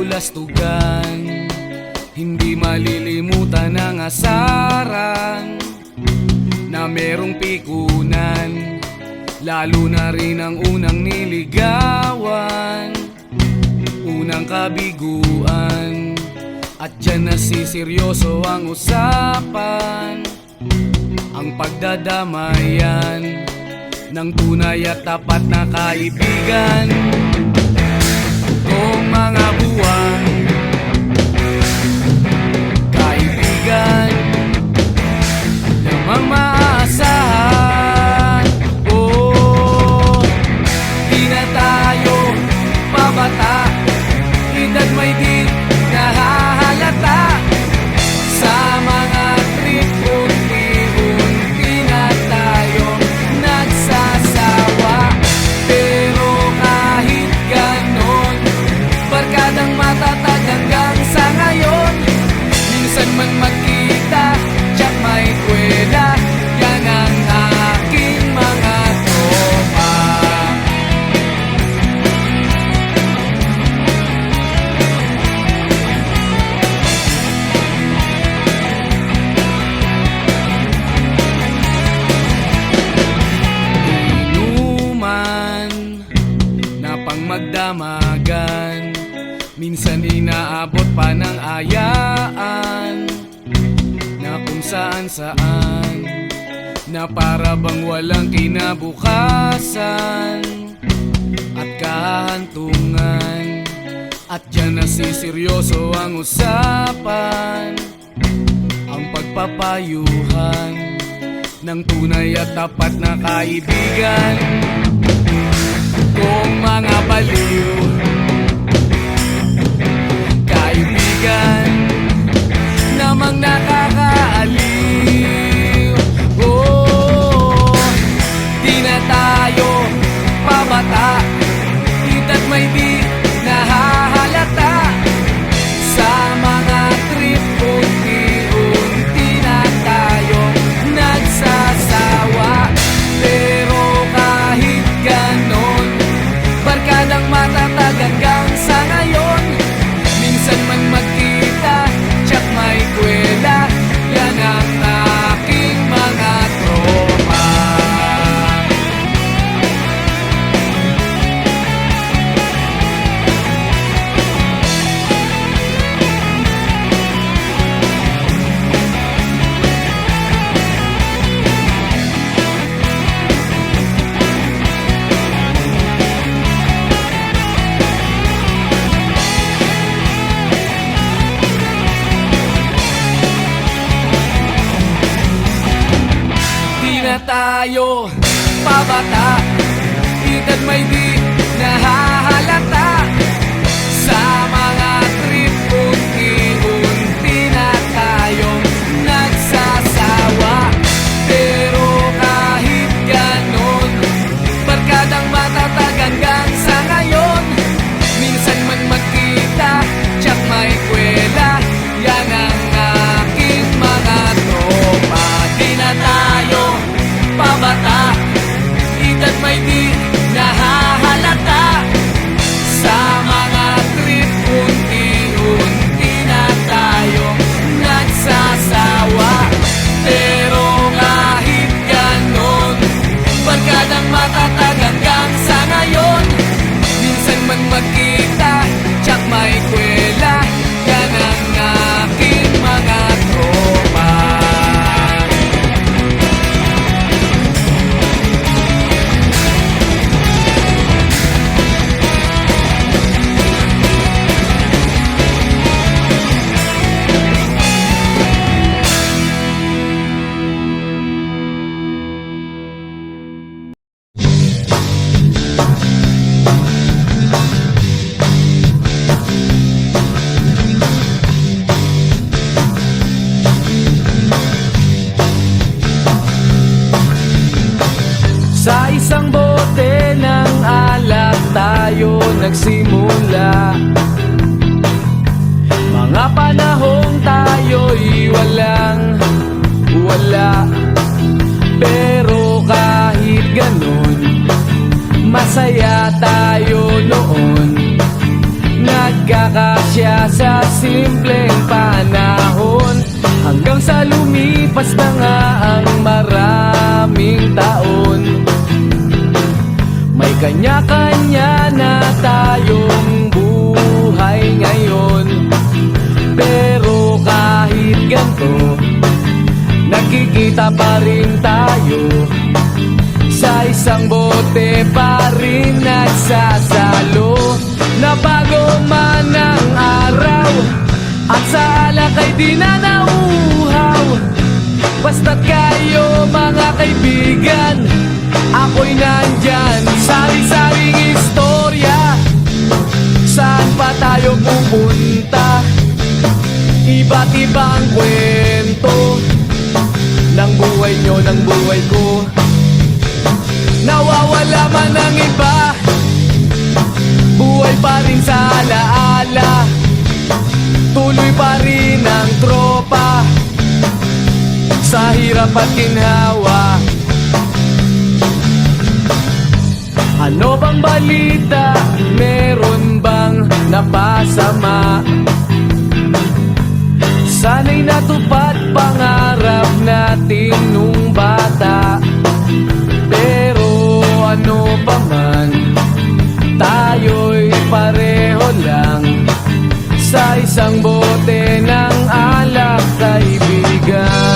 kabulastugan, hindi malilimutan ang asaran na merong pikunan, lalo na rin ang unang niligawan, unang kabiguan. At dyan nasiseryoso ang usapan, ang pagdadamayan ng tunay at tapat na kaibigan. Kung mga buwan, kaibigan lamang maaasahan. Oh, di na tayo pabata, edad may di nahahalata. Sa mga trip, unti-unti na tayo nagsasawa. Pero kahit ganon, barkadang matatag hanggang sa ngayon. Minsan man magkita, tsak may kwela, yan ang aking mga tropa. Inuman na pang magdamagan, minsan inaabot pa ng ayaan, na kung saan-saan, na para bang walang kinabukasan at kahantungan. At dyan nasiseryoso ang usapan, ang pagpapayuhan ng tunay at tapat na kaibigan. Kung mga baliw, kaibigan namang nakakaaliw. Oh, di na tayo pabata, edad may di nahahalata. Sa mga trip, unti-unti na tayo nagsasawa. Pero kahit ganon, barkadang matatag hanggang sa ngayon. Minsan man magkita, tsak may kwela, yan ang aking mga tropa. Na tayo pabata, edad may di nahahalata. Sa mga trip, unti-unti na tayo nagsasawa. Pero kahit ganon, barkadang matatag hanggang sa ngayon. Minsan man magkita, tsak may kwela, yan ang aking mga tropa. Di na tayo pabata, edad may di nahahalata. Sa mga trip, unti-unti na tayo nagsasawa. Pero kahit ganon, barkadang matatag hanggang sa ngayon. Minsan man magkita, tsak may kwela, yan ang aking mga tropa. Sa isang bote ng alak tayo nagsimula. Mga panahong tayo'y walang-wala. Pero kahit ganun, masaya tayo noon. Nagkakasama siya sa simpleng panahon, hanggang sa lumipas na nga ang maraming taon. May kanya-kanya na tayong buhay ngayon, pero kahit ganito, nakikita pa rin tayo. Sa isang bote pa rin nagsasalo. Nabago man ang araw at sa alak ay di na nauuhaw. Basta't kayo mga kaibigan, ako'y nandyan. Sari-saring istorya, saan pa tayo pupunta? Iba't ibang kwento ng buhay nyo, ng buhay ko. Nawawala man ang iba, buhay pa rin sa alaala. Tuloy pa rin ang tropa sa hirap at ginhawa. Ano bang balita? Meron bang napasama? Sana'y natupad pangarap natin nung bata. Pero ano pa man, tayo'y pareho lang sa isang bote ng alak, kaibigan.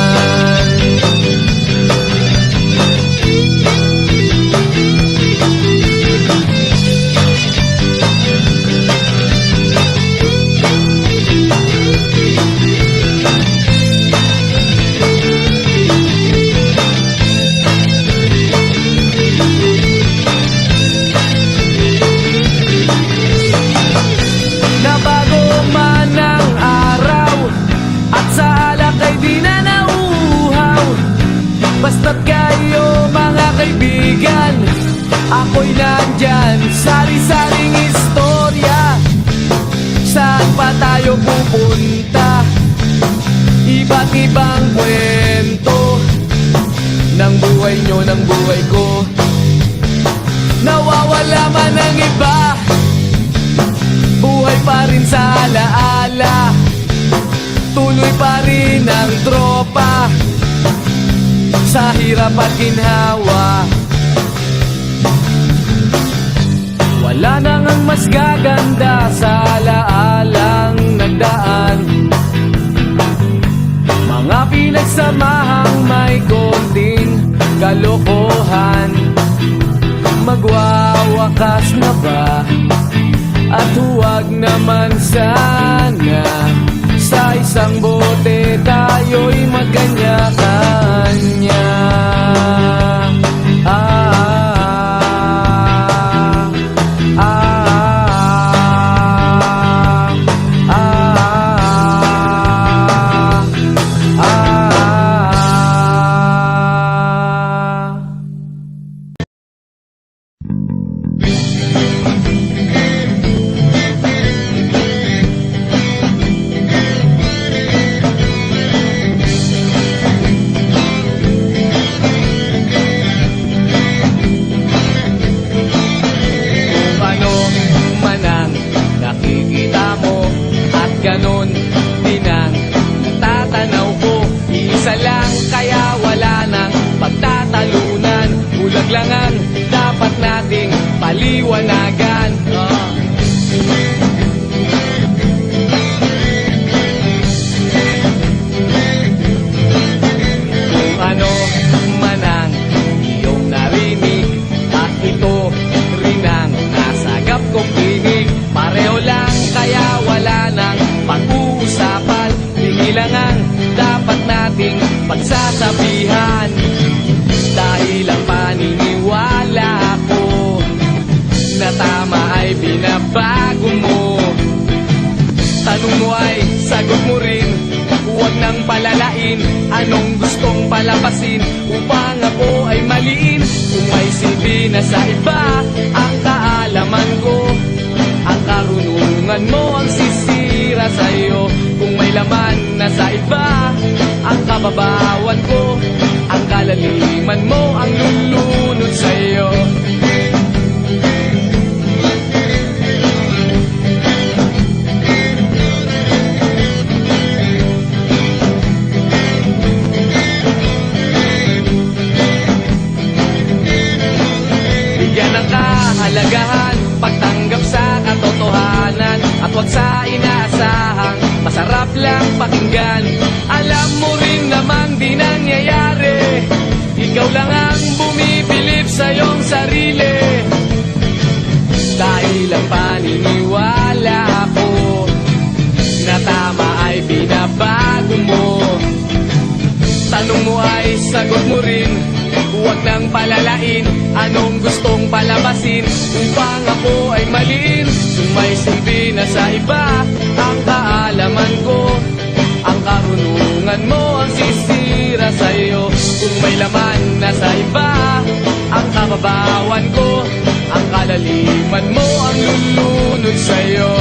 Basta't kayo mga kaibigan, ako'y nandyan. Sari-saring istorya, saan pa tayo pupunta? Iba't ibang kwento ng buhay nyo, ng buhay ko. Nawawala man ang iba, buhay pa rin sa alaala. Tuloy pa rin ang tropa sa hirap at ginhawa. Wala nang ang mas gaganda sa alaalang nagdaan. Mga pinagsamahang may konting kalokohan. Magwawakas na ba? At huwag naman sana sa isang bote tayo'y magkanya-kanya. Lang ang dapat nating paliwanagan. Kung ano man ang iyong narinig, at ito rin ang nasagap kong tinig. Pareho lang kaya wala nang pag-uusapan. Hindi lang ang dapat nating pagsasabihan. Dahil ang paniniwala ko na tama ay binabago mo. Tanong mo ay sagot mo rin, huwag nang palalain. Anong gustong palabasin upang ako ay maliin? Kung may silbi na sa iba ang kaalaman ko, ang karunungan mo ang sisira sa'yo. Kung may laman na sa iba ang kababawan ko, ang kalaliman mo ang lulunod sa'yo. wag sa inaasahang masarap lang pakinggan. Alam mo rin namang di nangyayari, ikaw lang ang bumibilib sa iyong sarili. Dahil ang paniniwala ko na tama ay binabago mo. Tanong mo ay sagot mo rin, huwag nang palalain anong gustong palabasin upang ako ay maliin. Kung may silbi na sa iba ang kaalaman ko, ang karunungan mo ang sisira sa'yo. Kung may laman na sa iba ang kababawan ko, ang kalaliman mo ang lulunod sa'yo.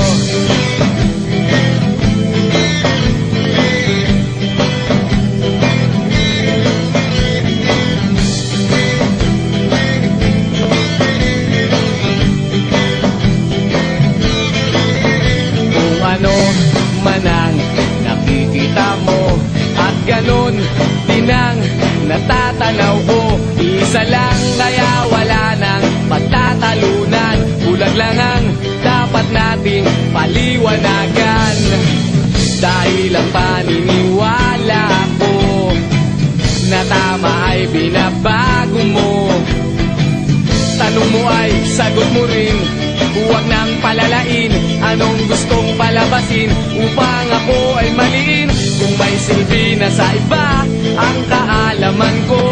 Manang nakikita mo at ganon din ang natatanaw ko. Isa lang kaya wala nang pagtatalunan, bulag lang ang dapat nating paliwanagan. Dahil ang paniniwala ko na tama ay binabago mo. Tanong mo ay sagot mo rin, huwag nang palalain anong gustong palabasin upang ako ay maliin. Kung may silbi na sa iba ang kaalaman ko,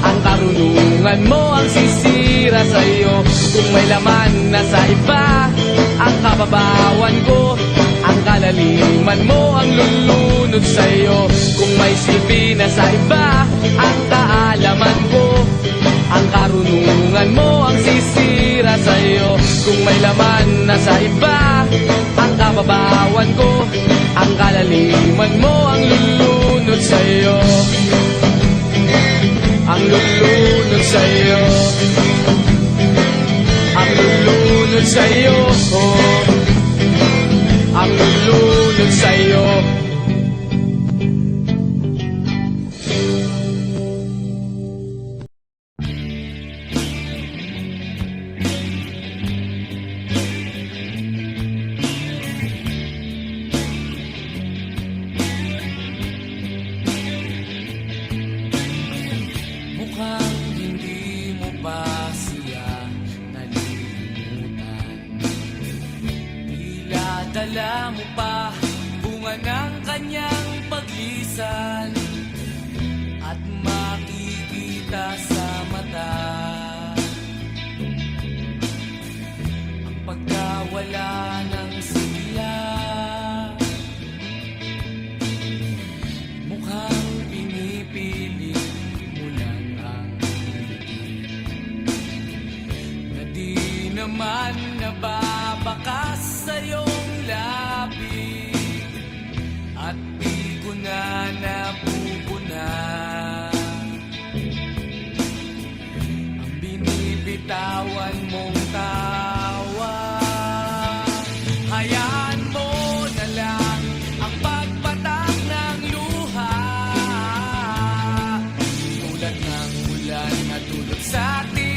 ang karunungan mo ang sisira sa'yo. Kung may laman na sa iba ang kababawan ko, ang kalaliman mo ang lulunod sa'yo. Kung may silbi na sa iba ang kaalaman ko, ang karunungan mo ang sisira sa'yo. Kung may laman na sa iba ang kababawan ko, ang kalaliman mo ang lulunod sa'yo. Ang lulunod sa'yo, ang lulunod sa'yo, oh. Ang lulunod sa'yo. Dala mo pa bunga ng kanyang paglisan at makikita sa mata ang pagkawala ng sigla. Mukhang pinipilit mo lang ang ngiti na di naman nababakas sa'yo labi at di ko na napupuna ang binibitawan mong tawa. Hayaan mo na lang ang pagpatak ng luha tulad ng ulan na tulog sa atin.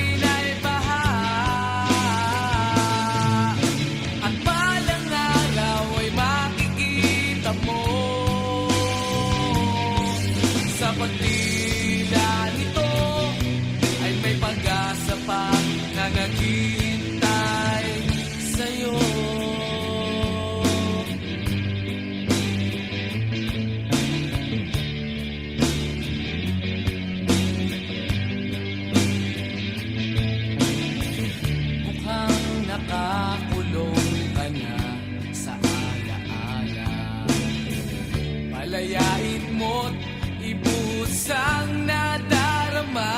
Pagdila nito ay may pag-asa pa na naghihintay sa'yo. Mukhang nakakulong ka na sa alaala. Palayain mo't ibusang nadarama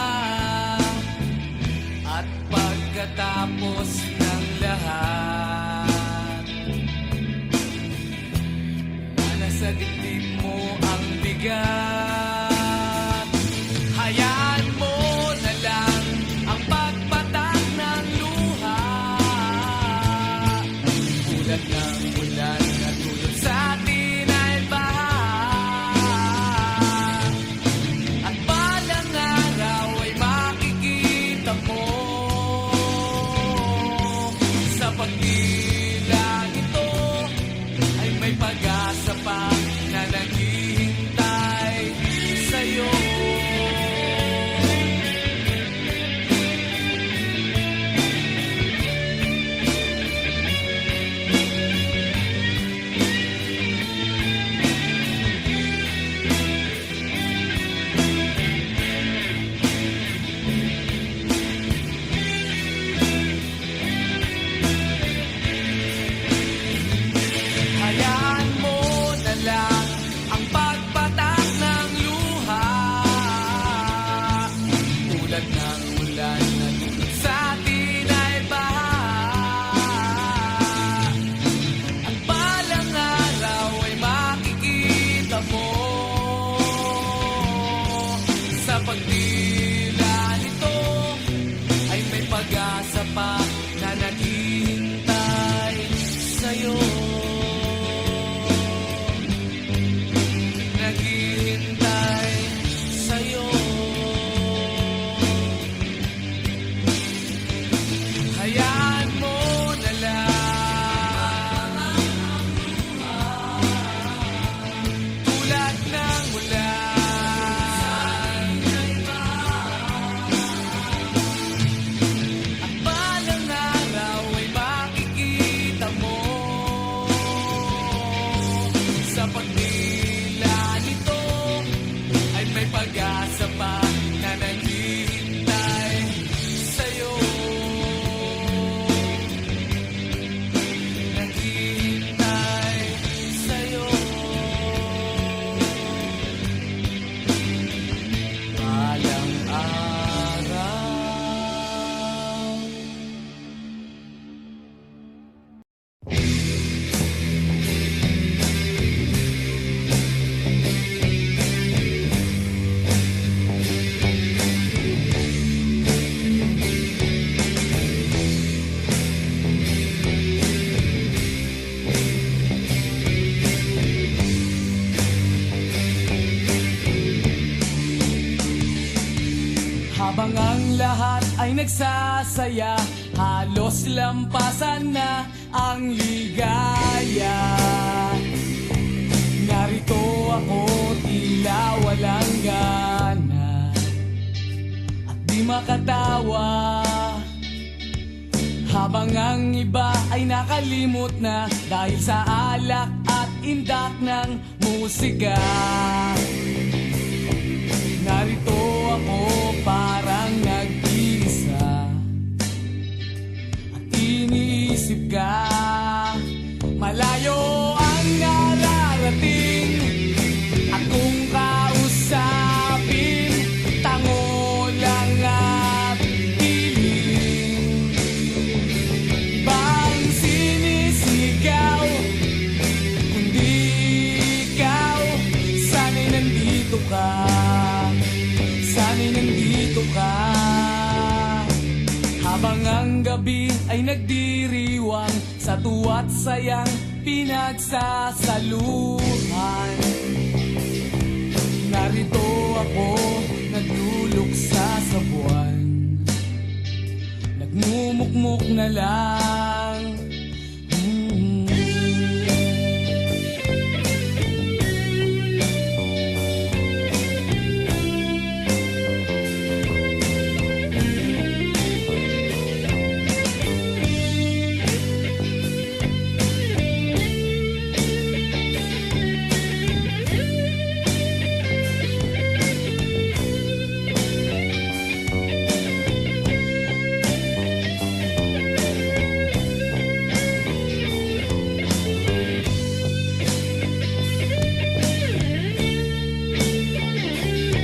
at pagkatapos ng lahat na nasa dibdib mo ang bigat. Hayaan mo na lang ang pagpatak ng luha tulad ng ulan na tulog sa atin. Pag tulad ng ulan na dulot sa atin ay baha. Ang balang araw ay makikita mo sa pagdila nito ay may pag-asa pa na naghihintay sa'yo. Naghihintay sa'yo. Hayaan mo na lang tulad ng ulan. Ang balang araw ay makikita mo sa pagdila nito ay may pag-asa pa na naghihintay sa'yo. Naghihintay sa'yo. Balang araw. Habang ang lahat ay nagsasaya, halos lampasan na ang ligaya. Narito ako, tila walang gana at di makatawa. Habang ang iba ay nakalimot na dahil sa alak at indak ng musika. Narito ako parang nag-iisa at iniisip ka. Malayo ang nararating at kung kausapin, tango lang at piling. Ibang sinisigaw, kundi ikaw, sana'y nandito ka. Sana'y nandito ka. Habang ang gabi ay nagdiriwang sa tuwa't sayang pinagsasaluhan. Narito ako, nagluluksa sa buwan, nagmumukmuk na lang.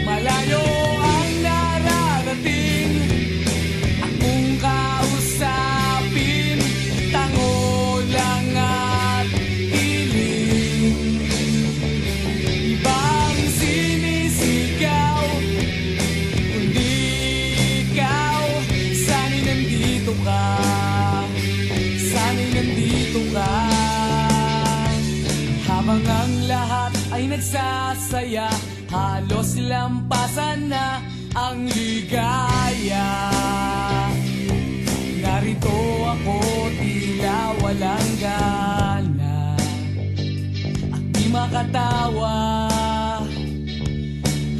Malayo ang nararating at kung kausapin, tango lang at hiling. Ibang sinisigaw, kundi ikaw, sana'y nandito ka. Sana'y nandito ka. Habang ang lahat ay nagsasaya, halos lampasan na ang ligaya. Narito ako, tila walang gana at di makatawa.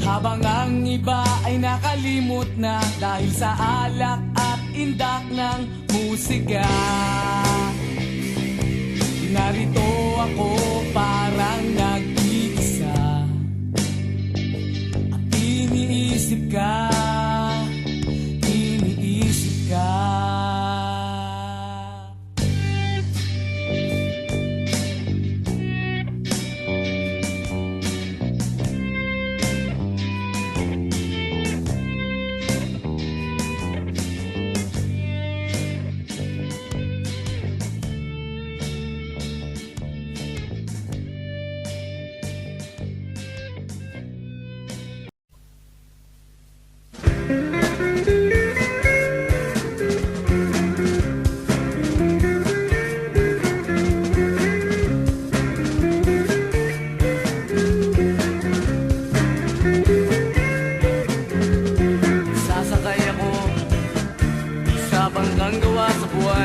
Habang ang iba ay nakalimot na dahil sa alak at indak ng musika. Narito ako parang nag-iisa at iniisip ka, iniisip ka.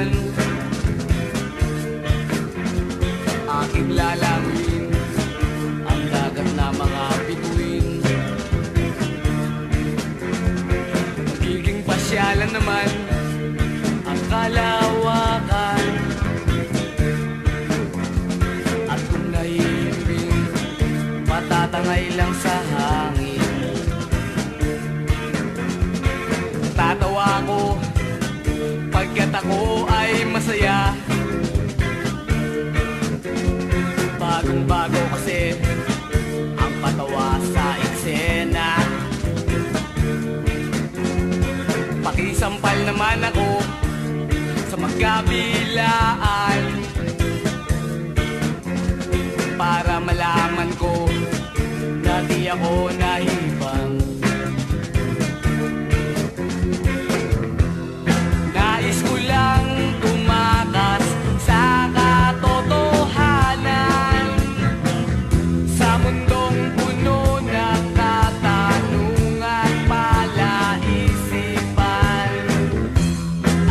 buwan. Aking lalangin ang dagat na mga bituin. Magiging pasyalan naman ang kalawakan. At kung naiibig, matatangay lang sa hangin. Tatawa ako pagkat ako ay masaya. Bagong bago kasi ang patawa sa eksena. Pakisampal naman ako sa magkabilaan para malaman ko na di ako nahibang. Nais ko lang tumakas sa katotohanan, sa mundong puno ng katanungan, palaisipan.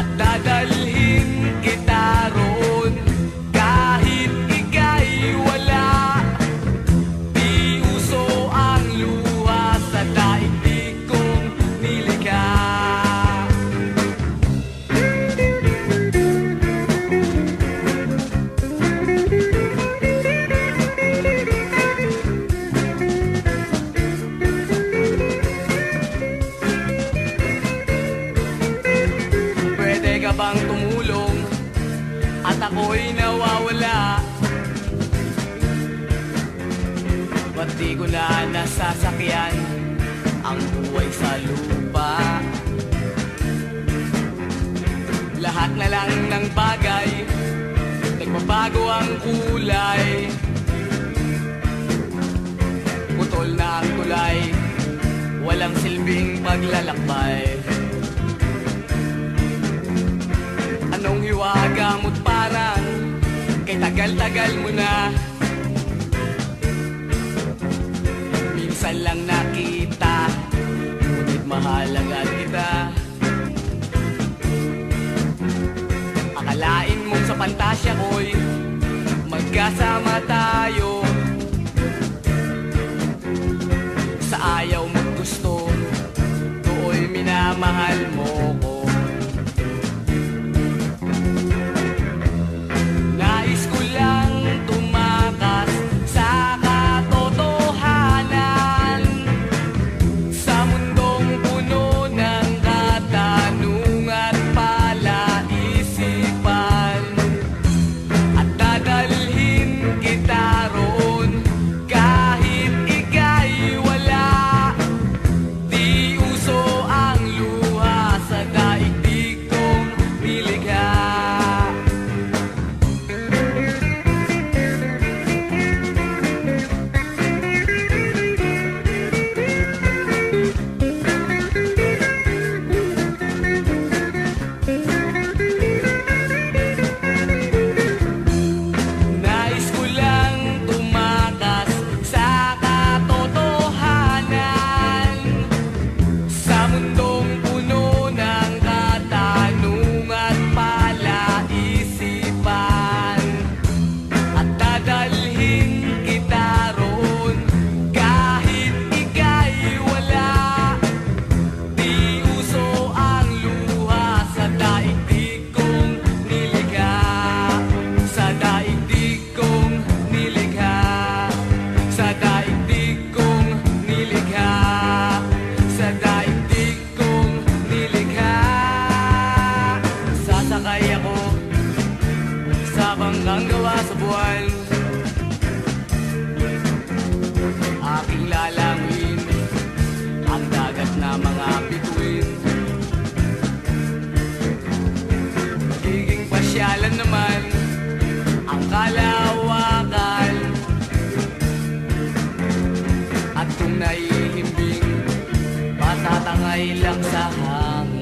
At dadalhin kita roon kahit ika'y wala. Di uso ang luha sa daigdig kong nilikha. Pwede ka bang tumulong at ako'y nawawala? Ba't di ko na nasasakyan ang buhay sa lupa? Lahat na lang ng bagay nagbabago ang kulay. Putol na ang tulay, walang silbing paglalakbay. Anong hiwaga mo't parang kay tagal-tagal mo na. Minsan lang nakita, ngunit mahalaga kita. Akalain mong sa pantasya ko'y magkasama tayo. Sa ayaw mo't gusto, do'y minamahal mo ko. Nais ko lang tumakas sa katotohanan, sa mundong puno ng katanungan, palaisipan. At dadalhin kita roon kahit ika'y wala. Di uso ang luha sa daigdig kong nilikha. Nais ko lang tumakas sa katotohanan, sa mundong puno ng katanungan, palaisipan. At dadalhin kita roon kahit ika'y wala. Di uso ang luha sa daigdig kong nilikha. Sa daigdig kong nilikha. Sa daigdig kong nilikha. Sa daigdig kong nilikha. Sasakay ako sa bangkang gawa sa buwan. Aking lalangin ang dagat na mga bituin. Magiging pasyalan naman ang kalawakan. At kung naihimbing, matatangay lang sa hangin.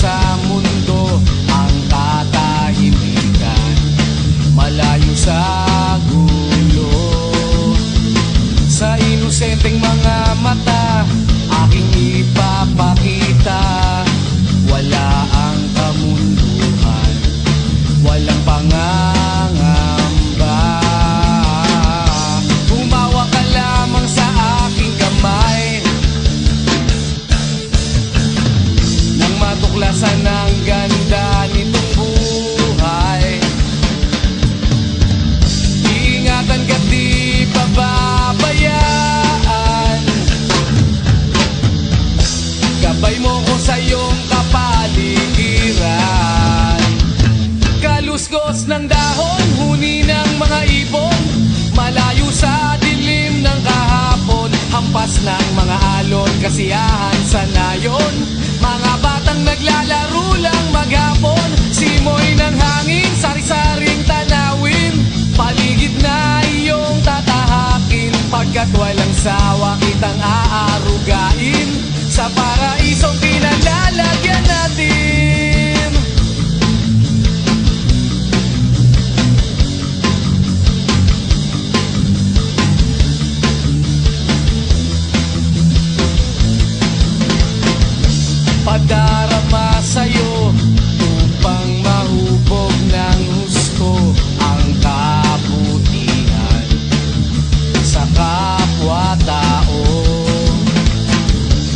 sa mundo ang katahimikan, malayo sa gulo. Sa inosenteng mga mata aking ipapakita, wala ang kamunduhan, walang pangangamba. Humawa ka lamang sa aking kamay, nang matuklasan ang ganda nitong buhay. Iingatan ka't di pababayaan, gabay mo ko sa iyong kapaligiran. Kaluskos ng dahon, huni ng mga ibon, malayo sa dilim ng kahapon, hampas ng mga alon, kasiyahan sa nayon. Mga batang naglalaro lang maghapon, simoy ng hangin, sari-saring tanawin, paligid na iyong tatahakin, pagkat walang sawa kitang aarugain, sa paraisong pinalalagyan natin. Padarama sa'yo upang mahubog ng husto ang kabutihan sa kapwa-tao.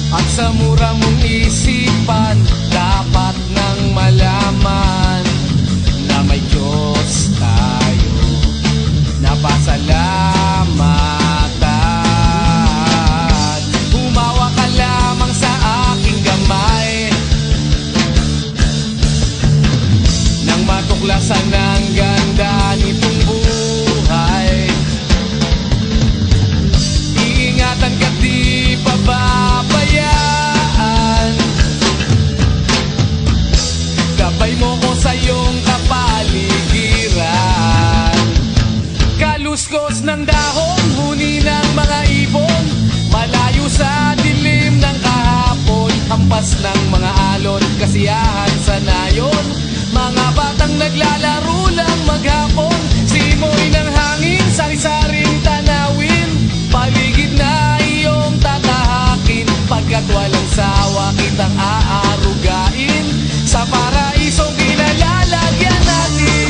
At sa mura mong isipan, dapat nang malaman na may Diyos tayo na pasalamatan. Humawa ka lamang sa aking kamay, nang matuklasan ang ganda nitong buhay. Iingatan ka't di pababayaan, gabay mo ko sa iyong kapaligiran. Kaluskos ng dahon, huni ng mga ibon, malayo sa dilim ng kahapon, hampas ng mga alon, kasiyahan sa nayon. Mga batang naglalaro lang maghapon, simoy ng hangin, sari-saring tanawin, paligid na iyong tatahakin, pagkat walang sawa kitang aarugain, sa paraisong pinalalagyan natin.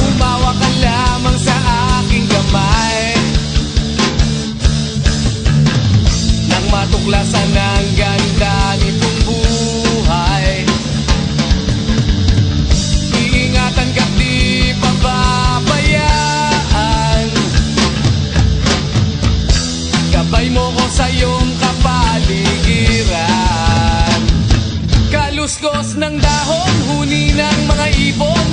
Umawa ka lamang sa aking kamay, nang matuklasan ang ganda nitong buhay. Iingatan ka't di pababayaan, gabay mo ko sa iyong kapaligiran. Kaluskos ng dahon, huni ng mga ibon,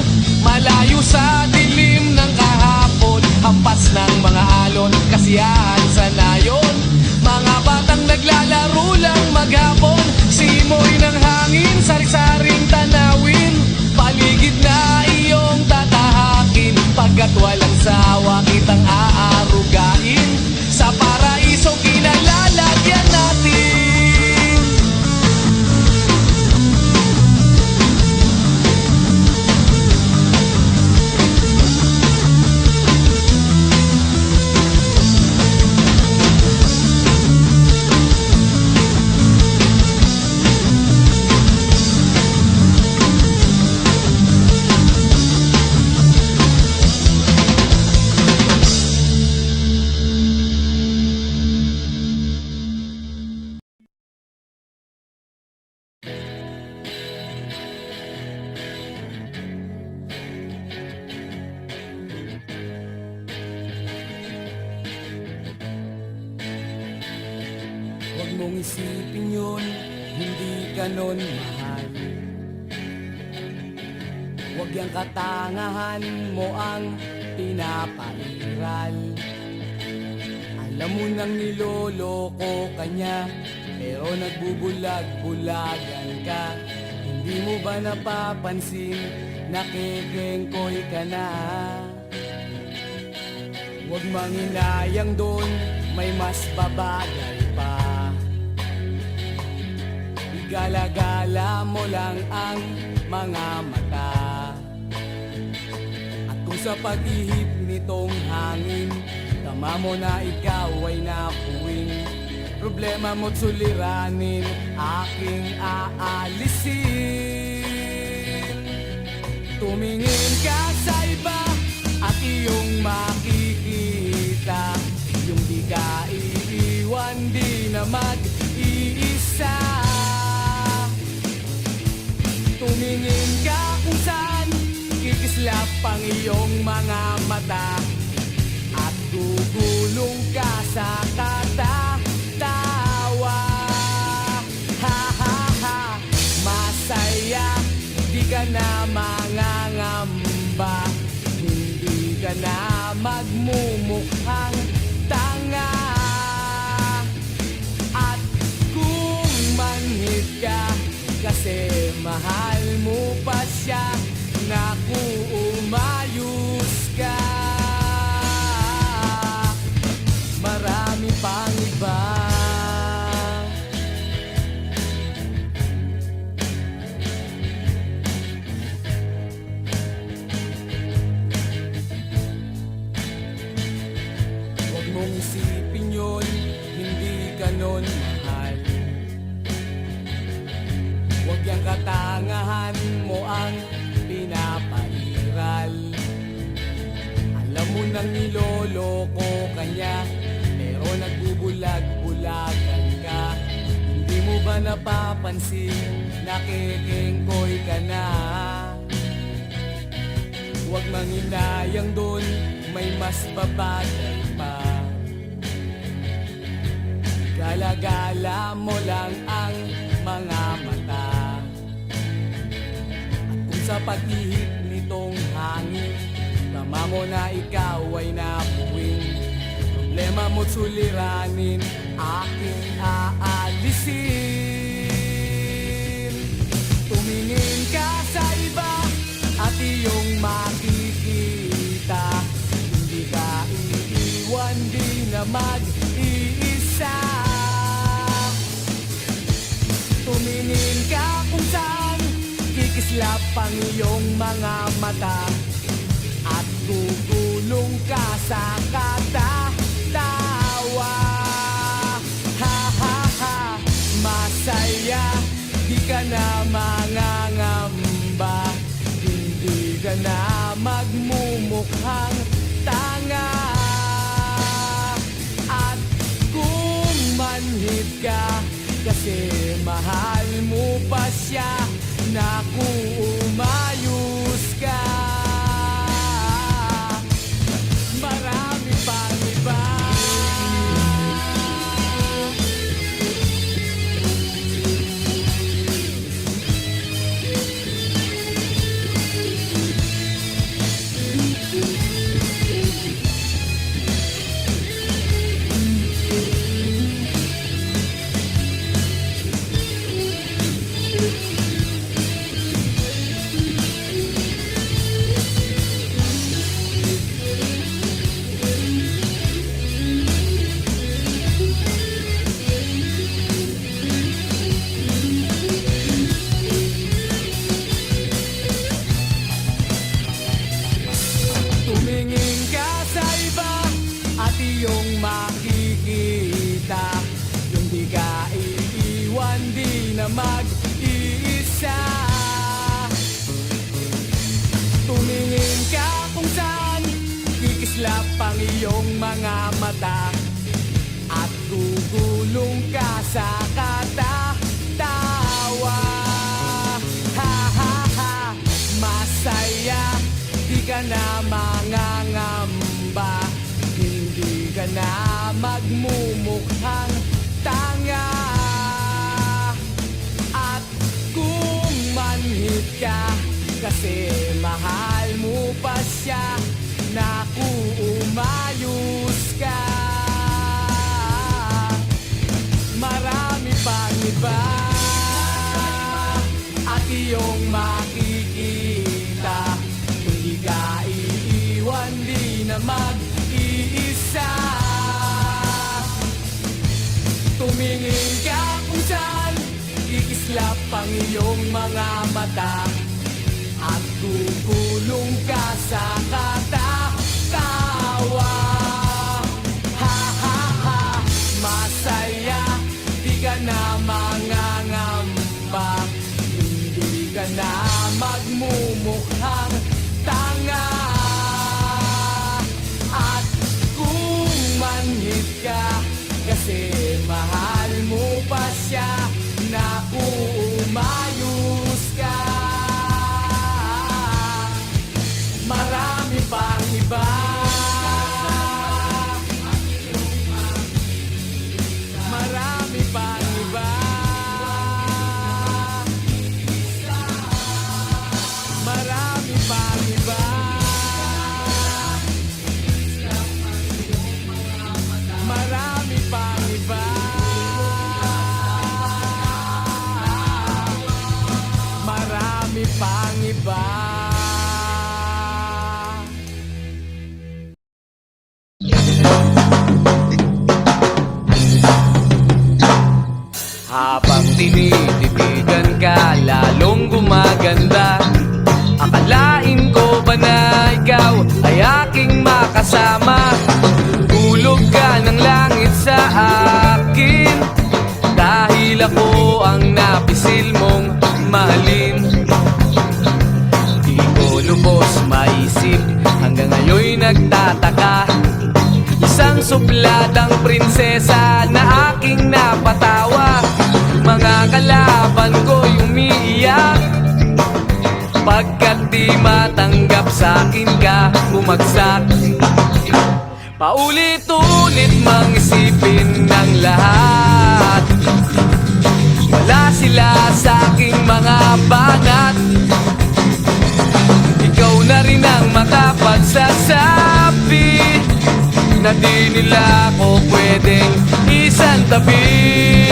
malayo sa dilim ng kahapon, hampas ng mga alon, kasiyahan sa nayon. Mga batang naglalaro lang maghapon, simoy ng hangin, sari-saring tanawin, paligid na iyong tatahakin, pagkat walang sawa kitang aarugain, sa paraisong pinalalagyan natin. mong isipin yun, hindi ka nun mahal. Huwag Huwag yung katangahan mo ang pinapairal. Alam mo nang niloloko ka niya, pero nagbubulag-bulagan ka. Hindi mo ba napapansin, nakikengkoy ka na? Huwag manginayang doon, may mas babagay pa. Igala-gala mo lang ang mga mata. At kung sa pag-ihip nitong hangin, tama mo na ikaw ay napuwing, problema mo't suliranin, aking aalisin. Tumingin ka sa iba at iyong makikita, yung di ka iiwan, di na mag-iisa. Tumingin ka kung saan kikislap ang iyong mga mata, at gugulong ka sa katatawa. Ha ha ha, masaya, di ka na mangangamba, hindi ka na magmumukhang tanga. At kung manhid ka, kasi mahal mo pa siya, naku, umayos ka. Marami pang iba. Huwag mong isipin yun, hindi ka nun mahal. Huwag yung katangahan mo ang pinapairal. Alam mo nang niloloko ka niya, pero nagbubulag-bulagan ka. Hindi mo ba napapansin, nakikengkoy ka na? Huwag manginayang doon, may mas babagay pa. Gala-gala mo lang ang mga mata. At kung sa pag-ihip nitong hangin, tama mo na ikaw ay napuwing, problema mo't suliranin, aking aalisin. Tumingin ka sa iba at iyong makikita, hindi ka iiwan, di na mag-iisa. Tumingin ka kung saan kikislap ang iyong mga mata, at gugulong ka sa katatawa. Ha ha ha, masaya, di ka na mangangamba, hindi ka na magmumukhang tanga. At kung manhid ka, kasi mahal mo pa siya, naku, umayos ka. Marami pang iba. Tumingin ka sa iba at iyong makikita, yung di ka iiwan, di na mag-iisa. Tumingin ka kung saan kikislap ang iyong mga mata, at gugulong ka sa katatawa. Ha ha ha, masaya, di ka na mangangamba, hindi ka na magmumukhang tanga. At kung manhid ka, kasi Kasi mahal mo pa siya, naku umayos ka. Marami pang iba at iyong makikita. Hindi ka iiwan, di na mag-iisa. Tumingin ka kung saan ikislap ang iyong mga mata, at kukulong ka sa katatawa. Ha ha ha, masaya, di ka na mangangamba, hindi ka na magmumukhang tanga. At kung manhid ka, kasi mahal mo pa siya, naku umayos ka. Marami pang iba, marami pang iba, marami pang iba, marami pang iba, marami pang iba. Habang tinititigan ka, lalong gumaganda. Akalain ko ba na ikaw ay aking makasama? Tulog ka ng langit sa akin, dahil ako ang napisil mong mahalin. Di ko lubos maisip, hanggang ngayon'y nagtataka. Isang supladang prinsesa na aking napatawa. Mga kalaban ko'y umiiyak, pagkat di matanggap sa'kin ka bumagsak. Paulit-ulit mang isipin ng lahat, wala sila sa'king mga banat. Ikaw na rin ang makapagsasabi na di nila ako pwedeng isantabi.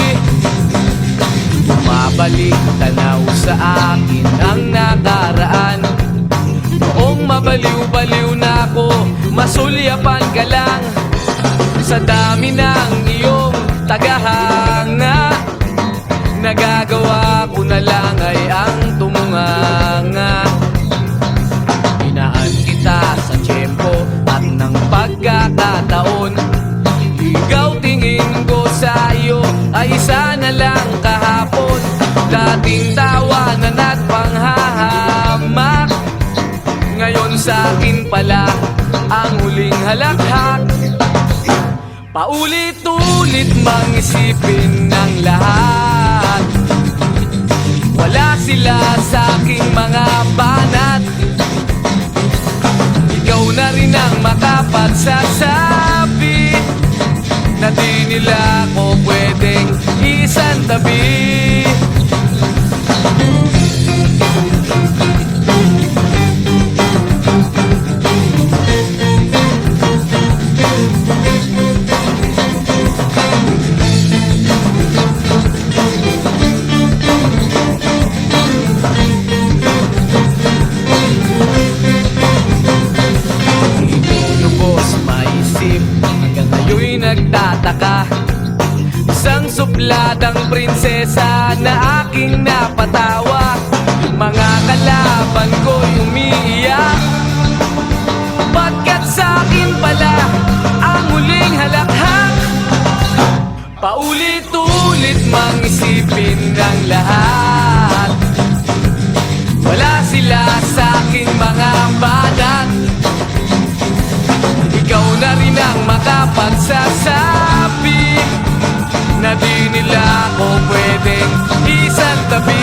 Bumabalik tanaw sa akin ang nakaraan, noong mabaliw-baliw na ako, masulyapan ka lang. Sa dami ng iyong tagahanga, nagagawa ko na lang ay ang tumunganga. Inaan kita sa tiyempo at ng pagkakataon, ikaw tingin ko sa iyo ay isa na lang kahapon. Dating tawanan at panghahamak, ngayon sa akin pala ang huling halakhak. Paulit-ulit mang isipin ng lahat, wala sila sa aking mga banat. Ikaw na rin ang makapagsasabi na di nila ako pwedeng isantabi. Nagtataka, isang supladang prinsesa na aking napatawa. Mga kalaban ko'y umiiyak, pagkat sa'kin pala ang huling halakhak. Paulit-ulit mang isipin ng lahat, wala sila sa'king mga banat. Ikaw na rin ang makapagsasabi na di nila ako pwedeng isantabi.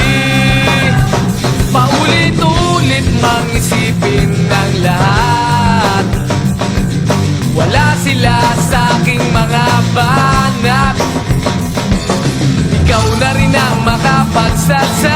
Paulit-ulit mang isipin ng lahat, wala sila sa'king mga banat. Ikaw na rin ang makapagsasabi